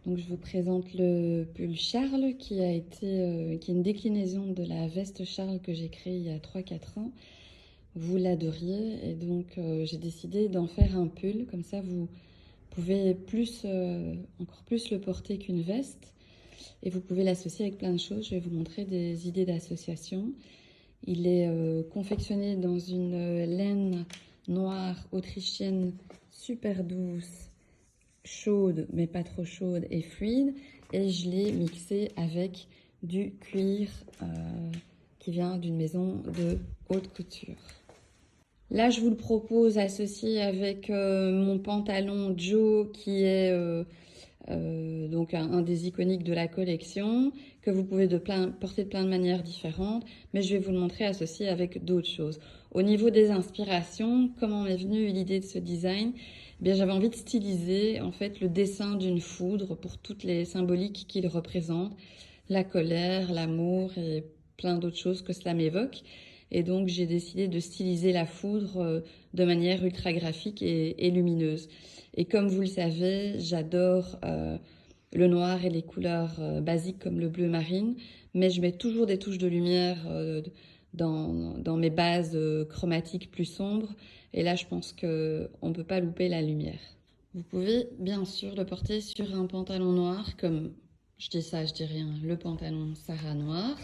Donc je vous présente le pull Charles qui est une déclinaison de la veste Charles que j'ai créée il y a 3-4 ans. Vous l'adoriez et donc j'ai décidé d'en faire un pull. Comme ça vous pouvez encore plus le porter qu'une veste et vous pouvez l'associer avec plein de choses. Je vais vous montrer des idées d'association. Il est confectionné dans une laine noire autrichienne super douce, chaude mais pas trop chaude et fluide, et je l'ai mixé avec du cuir qui vient d'une maison de haute couture. Là je vous le propose associé avec mon pantalon Joe qui est donc un des iconiques de la collection, que vous pouvez porter de plein de manières différentes, mais je vais vous le montrer associé avec d'autres choses. Au niveau des inspirations, comment m'est venue l'idée de ce design? Eh bien, j'avais envie de styliser en fait le dessin d'une foudre pour toutes les symboliques qu'il représente, la colère, l'amour et plein d'autres choses que cela m'évoque. Et donc j'ai décidé de styliser la foudre de manière ultra graphique et lumineuse. Et comme vous le savez, j'adore le noir et les couleurs basiques comme le bleu marine, mais je mets toujours des touches de lumière dans mes bases chromatiques plus sombres. Et là, je pense qu'on ne peut pas louper la lumière. Vous pouvez bien sûr le porter sur un pantalon noir, comme je dis ça, je dis rien, le pantalon Sarah noir,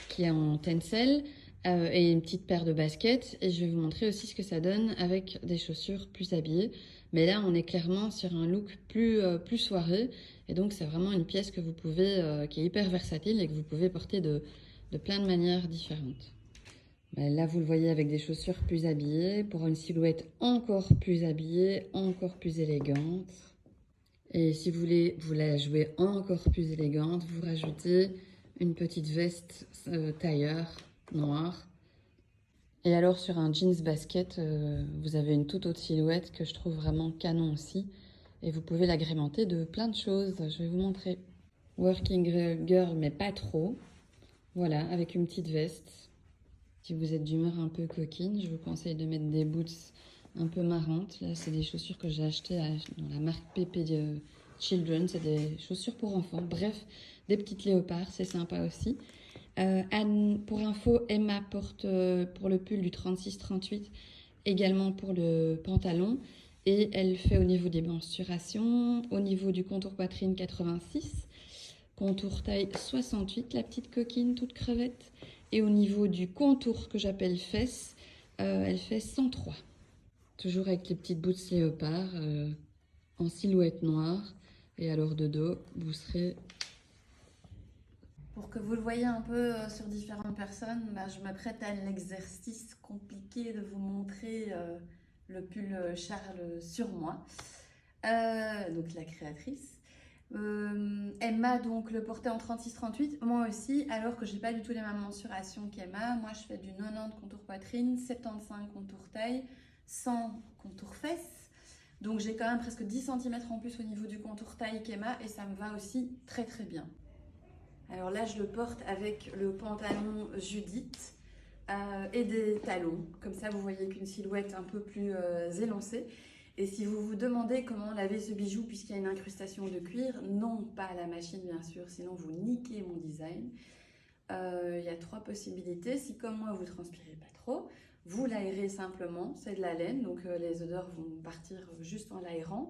qui est en tencel, et une petite paire de baskets. Et je vais vous montrer aussi ce que ça donne avec des chaussures plus habillées. Mais là, on est clairement sur un look plus soirée. Et donc, c'est vraiment une pièce que vous pouvez, qui est hyper versatile et que vous pouvez porter de plein de manières différentes. Ben là, vous le voyez avec des chaussures plus habillées, pour une silhouette encore plus habillée, encore plus élégante. Et si vous voulez vous la jouer encore plus élégante, vous rajoutez une petite veste tailleur noire. Et alors sur un jeans basket, vous avez une toute autre silhouette que je trouve vraiment canon aussi. Et vous pouvez l'agrémenter de plein de choses. Je vais vous montrer. Working girl, mais pas trop. Voilà, avec une petite veste. Si vous êtes d'humeur un peu coquine, je vous conseille de mettre des boots un peu marrantes. Là, c'est des chaussures que j'ai achetées dans la marque Pepe Children. C'est des chaussures pour enfants. Bref, des petites léopards, c'est sympa aussi. Pour info, Emma porte pour le pull du 36-38, également pour le pantalon. Et elle fait au niveau des mensurations, au niveau du contour poitrine 86, contour taille 68, la petite coquine toute crevette. Et au niveau du contour que j'appelle fesses, elle fait 103. Toujours avec les petites boots léopard en silhouette noire. Et alors de dos, vous serez... Pour que vous le voyez un peu sur différentes personnes, je m'apprête à l'exercice compliqué de vous montrer le pull Charles sur moi, donc la créatrice. Emma donc le portait en 36-38, moi aussi, alors que j'ai pas du tout les mêmes mensurations qu'Emma. Moi je fais du 90 contour poitrine, 75 contour taille, 100 contour fesses. Donc j'ai quand même presque 10 cm en plus au niveau du contour taille qu'Emma et ça me va aussi très très bien. Alors là je le porte avec le pantalon Judith et des talons. Comme ça vous voyez qu'une silhouette un peu plus élancée. Et si vous vous demandez comment laver ce bijou puisqu'il y a une incrustation de cuir, non pas à la machine bien sûr, sinon vous niquez mon design. Il y a 3 possibilités. Si comme moi vous transpirez pas trop, vous l'aérez simplement, c'est de la laine, donc les odeurs vont partir juste en l'aérant.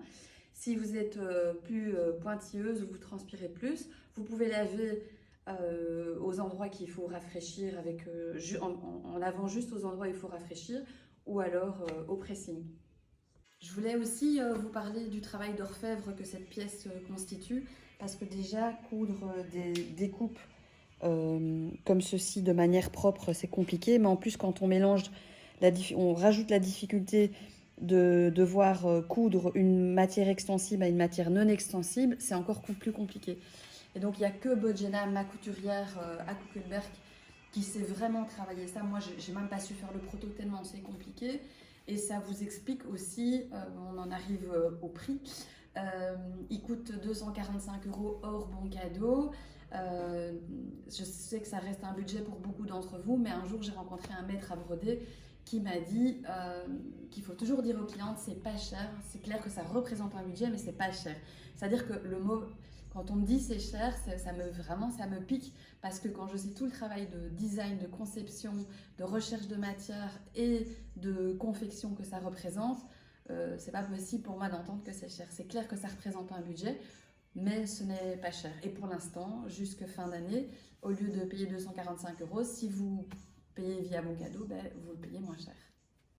Si vous êtes plus pointilleuse ou vous transpirez plus, vous pouvez laver aux endroits qu'il faut rafraîchir en lavant juste aux endroits où il faut rafraîchir ou alors au pressing. Je voulais aussi vous parler du travail d'orfèvre que cette pièce constitue, parce que déjà coudre des découpes comme ceci de manière propre c'est compliqué, mais en plus quand on mélange, on rajoute la difficulté de devoir coudre une matière extensible à une matière non extensible, c'est encore plus compliqué. Et donc il n'y a que Bojena, ma couturière à Kuckelberg, qui sait vraiment travailler ça. Moi j'ai même pas su faire le proto tellement c'est compliqué. Et ça vous explique aussi, on en arrive au prix, il coûte 245 € hors bon cadeau. Je sais que ça reste un budget pour beaucoup d'entre vous, mais un jour j'ai rencontré un maître à broder qui m'a dit qu'il faut toujours dire aux clientes c'est pas cher. C'est clair que ça représente un budget, mais c'est pas cher. C'est-à-dire que le mot, quand on me dit c'est cher, ça me pique parce que quand je sais tout le travail de design, de conception, de recherche de matière et de confection que ça représente, c'est pas possible pour moi d'entendre que c'est cher. C'est clair que ça représente un budget, mais ce n'est pas cher. Et pour l'instant, jusque fin d'année, au lieu de payer 245 €, si vous payez via mon cadeau, ben, vous le payez moins cher.